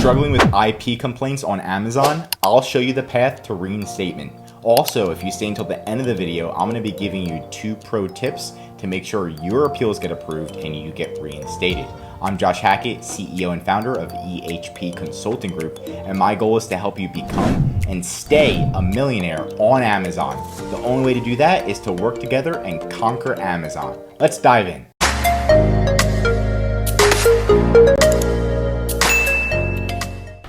struggling with IP complaints on Amazon, I'll show you the path to reinstatement. Also, if you stay until the end of the video, I'm going to be giving you 2 pro tips to make sure your appeals get approved and you get reinstated. I'm Josh Hackett, CEO and founder of EHP Consulting Group, and my goal is to help you become and stay a millionaire on Amazon. The only way to do that is to work together and conquer Amazon. Let's dive in.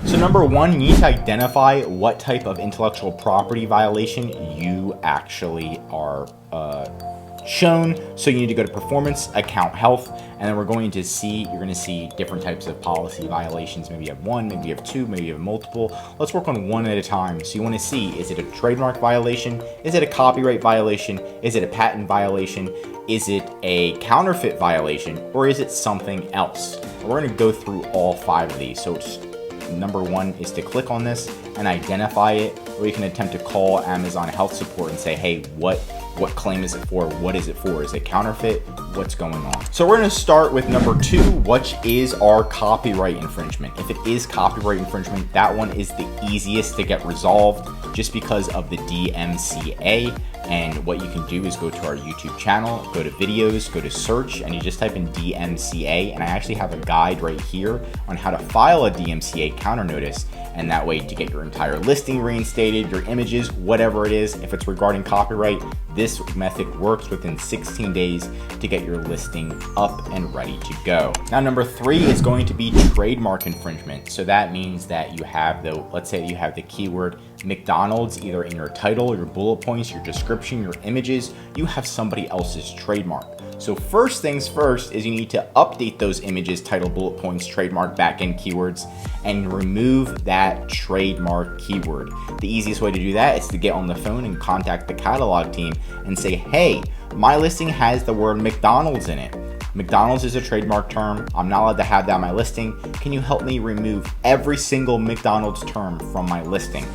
So number 1, you need to identify what type of intellectual property violation you actually are shown. So you need to go to performance, account health, and then you're going to see different types of policy violations. Maybe you have 1, maybe you have 2, maybe you have multiple. Let's work on 1 at a time. So you want to see, is it a trademark violation? Is it a copyright violation? Is it a patent violation? Is it a counterfeit violation? Or is it something else? We're going to go through all 5 of these. So number 1 is to click on this and identify it, or you can attempt to call Amazon Health Support and say, hey, what claim is it for? What is it for? Is it counterfeit? What's going on? So we're going to start with number 2, which is our copyright infringement. If it is copyright infringement, that one is the easiest to get resolved just because of the DMCA. And what you can do is go to our YouTube channel, go to videos, go to search, and you just type in DMCA. And I actually have a guide right here on how to file a DMCA counter notice. And that way to get your entire listing reinstated, your images, whatever it is. If it's regarding copyright, this method works within 16 days to get your listing up and ready to go. Now, number 3 is going to be trademark infringement. So that means that you have let's say you have the keyword McDonald's either in your title, your bullet points, your description, your images, you have somebody else's trademark. So first things first is you need to update those images, title, bullet points, trademark, backend keywords, and remove that trademark keyword. The easiest way to do that is to get on the phone and contact the catalog team and say, hey, my listing has the word McDonald's in it. McDonald's is a trademark term. I'm not allowed to have that on my listing. Can you help me remove every single McDonald's term from my listing?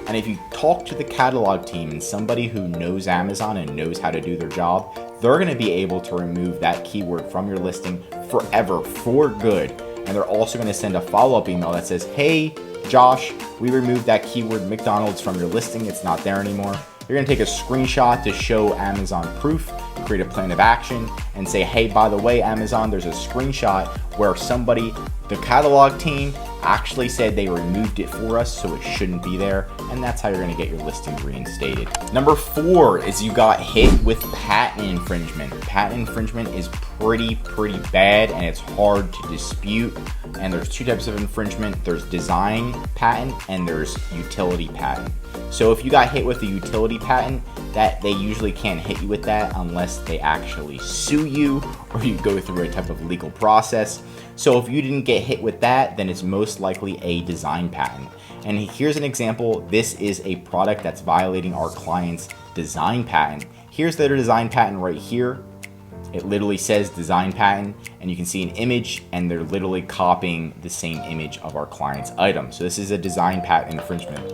And if you talk to the catalog team and somebody who knows Amazon and knows how to do their job, they're going to be able to remove that keyword from your listing forever, for good. And they're also going to send a follow-up email that says, hey, Josh, we removed that keyword McDonald's from your listing. It's not there anymore. You're going to take a screenshot to show Amazon proof, create a plan of action, and say, hey, by the way, Amazon, there's a screenshot where the catalog team actually said they removed it for us, so it shouldn't be there. And that's how you're going to get your listing reinstated. Number 4 is you got hit with patent infringement. Patent infringement is pretty bad, and it's hard to dispute. And there's 2 types of infringement. There's design patent and there's utility patent. So if you got hit with a utility patent, that they usually can't hit you with that unless they actually sue you or you go through a type of legal process. So if you didn't get hit with that, then it's most likely a design patent. And here's an example. This is a product that's violating our client's design patent. Here's their design patent right here. It literally says design patent, and you can see an image, and they're literally copying the same image of our client's item. So this is a design patent infringement.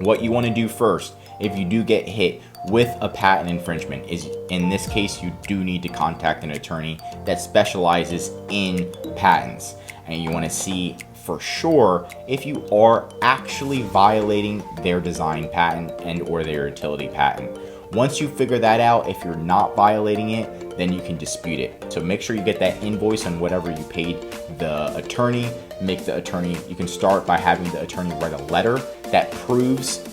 What you want to do first, if you do get hit with a patent infringement, is in this case, you do need to contact an attorney that specializes in patents. And you want to see for sure if you are actually violating their design patent and or their utility patent. Once you figure that out, if you're not violating it, then you can dispute it. So make sure you get that invoice on whatever you paid the attorney. You can start by having the attorney write a letter that proves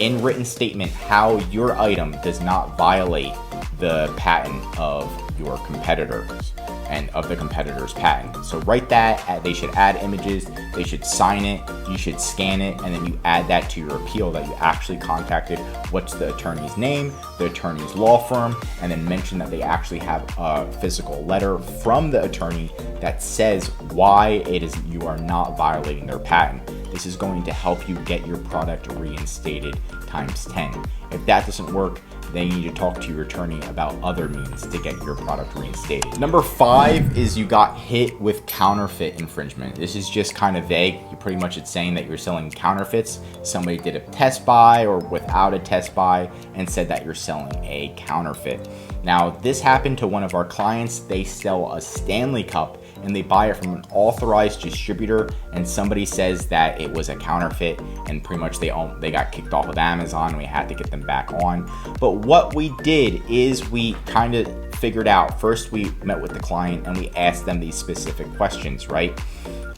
in written statement how your item does not violate the patent of your competitors and of the competitor's patent. So write that, they should add images, they should sign it, you should scan it, and then you add that to your appeal that you actually contacted. What's the attorney's name, the attorney's law firm, and then mention that they actually have a physical letter from the attorney that says why it is you are not violating their patent. This is going to help you get your product reinstated times 10. If that doesn't work, then you need to talk to your attorney about other means to get your product reinstated. Number 5 is you got hit with counterfeit infringement. This is just kind of vague. Pretty much it's saying that you're selling counterfeits. Somebody did a test buy or without a test buy and said that you're selling a counterfeit. Now, this happened to one of our clients. They sell a Stanley Cup and they buy it from an authorized distributor, and somebody says that it was a counterfeit, and pretty much they got kicked off of Amazon, and we had to get them back on. But what we did is we kind of figured out, first we met with the client and we asked them these specific questions, right?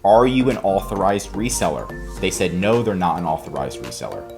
Are you an authorized reseller? They said no, they're not an authorized reseller.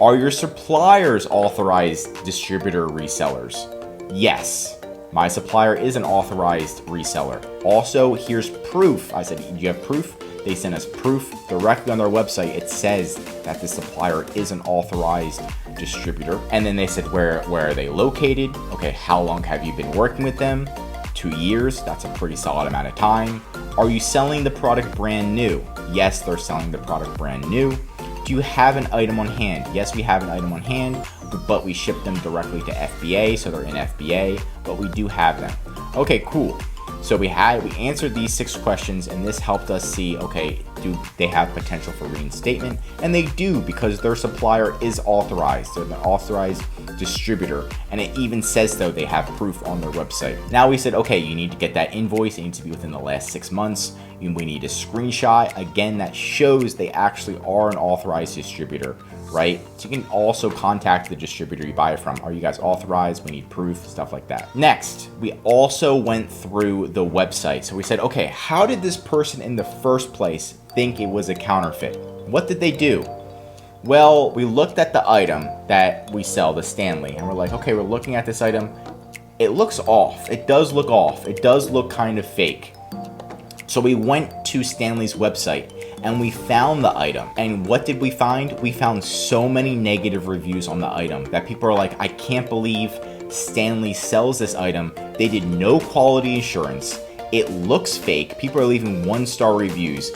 Are your suppliers authorized distributor resellers? Yes, my supplier is an authorized reseller. Also, here's proof. I said, do you have proof? They sent us proof directly on their website. It says that the supplier is an authorized distributor. And then they said, where are they located? Okay, how long have you been working with them? 2 years, that's a pretty solid amount of time. Are you selling the product brand new? Yes, they're selling the product brand new. Do you have an item on hand? Yes, we have an item on hand, but we ship them directly to FBA, so they're in FBA, but we do have them. Okay, cool. So we answered these 6 questions, and this helped us see, okay, do they have potential for reinstatement? And they do, because their supplier is authorized. They're an authorized distributor, and it even says though they have proof on their website. Now we said, okay, you need to get that invoice. It needs to be within the last 6 months. We need a screenshot, again, that shows they actually are an authorized distributor, right? So you can also contact the distributor you buy it from. Are you guys authorized? We need proof, stuff like that. Next, we also went through the website. So we said, okay, how did this person in the first place think it was a counterfeit? What did they do? Well, we looked at the item that we sell, the Stanley, and we're like, okay, we're looking at this item. It looks off. It does look off. It does look kind of fake. So we went to Stanley's website and we found the item. And what did we find? We found so many negative reviews on the item that people are like, I can't believe Stanley sells this item. They did no quality assurance. It looks fake. People are leaving 1-star reviews.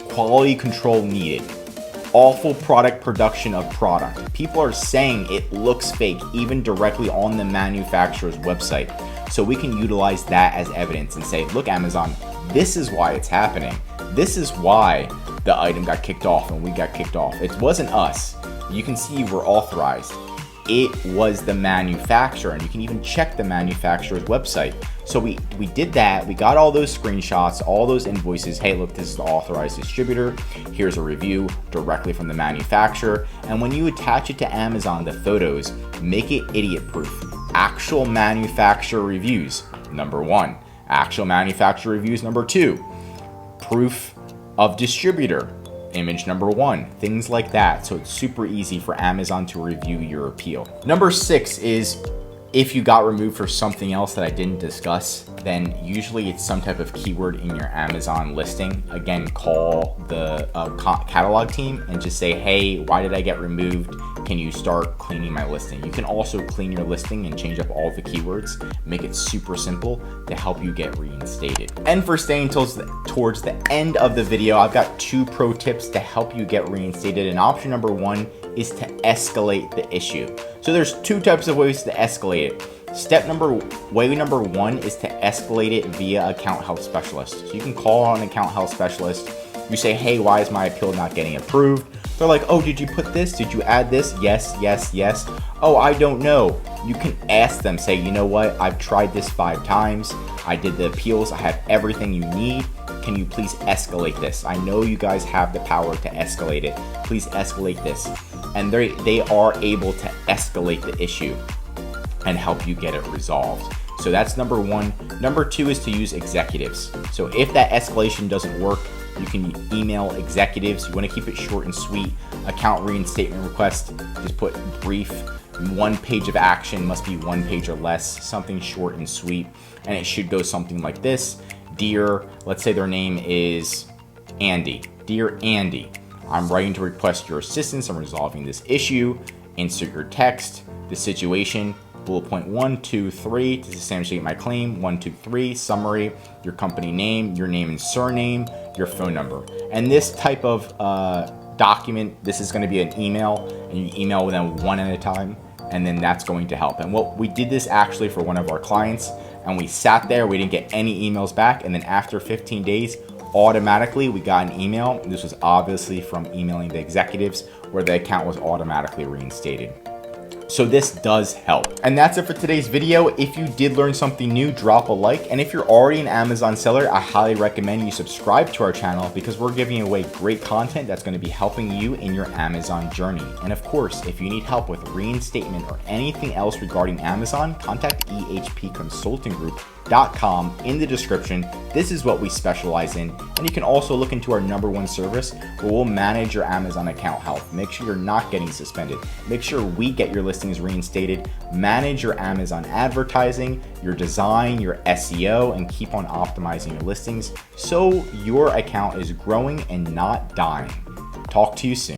Quality control needed. Awful product production of product. People are saying it looks fake, even directly on the manufacturer's website. So we can utilize that as evidence and say, look, Amazon, this is why it's happening. This is why the item got kicked off and we got kicked off. It wasn't us. You can see we're authorized. It was the manufacturer, and you can even check the manufacturer's website. So we did that. We got all those screenshots, all those invoices. Hey, look, this is the authorized distributor. Here's a review directly from the manufacturer. And when you attach it to Amazon, the photos, make it idiot proof. Actual manufacturer reviews, number 1. Actual manufacturer reviews, number 2. Proof of distributor, image number 1, things like that. So it's super easy for Amazon to review your appeal. Number 6 is, if you got removed for something else that I didn't discuss, then usually it's some type of keyword in your Amazon listing. Again, call the catalog team and just say, hey, why did I get removed? Can you start cleaning my listing? You can also clean your listing and change up all the keywords, make it super simple to help you get reinstated. And for staying towards the end of the video, I've got 2 pro tips to help you get reinstated. And option number 1 is to escalate the issue. So there's 2 types of ways to escalate it. Way number 1 is to escalate it via account health specialist. So you can call on an account health specialist. You say, hey, why is my appeal not getting approved? They're like, oh, did you put this? Did you add this? Yes, yes, yes. Oh, I don't know. You can ask them, say, you know what? I've tried this 5 times. I did the appeals. I have everything you need. Can you please escalate this? I know you guys have the power to escalate it. Please escalate this. And they are able to escalate the issue and help you get it resolved. So that's number 1. Number 2 is to use executives. So if that escalation doesn't work, you can email executives. You want to keep it short and sweet. Account reinstatement request, just put brief. 1 page of action, must be 1 page or less, something short and sweet. And it should go something like this. Dear, let's say their name is Andy. Dear Andy, I'm writing to request your assistance in resolving this issue. Insert your text, the situation, bullet point 1, 2, 3 to substantiate my claim. 1, 2, 3 summary, your company name, your name and surname, your phone number. And this type of document, this is going to be an email, and you email them 1 at a time, and then that's going to help. And what we did this actually for one of our clients, and we sat there, we didn't get any emails back, and then after 15 days, automatically we got an email. This was obviously from emailing the executives, where the account was automatically reinstated. So this does help. And that's it for today's video. If you did learn something new, drop a like. And if you're already an Amazon seller, I highly recommend you subscribe to our channel because we're giving away great content that's going to be helping you in your Amazon journey. And of course, if you need help with reinstatement or anything else regarding Amazon, contact ehpconsultinggroup.com in the description. This is what we specialize in. And you can also look into our #1 service where we'll manage your Amazon account health. Make sure you're not getting suspended. Make sure we get your listings reinstated, manage your Amazon advertising, your design, your SEO, and keep on optimizing your listings so your account is growing and not dying. Talk to you soon.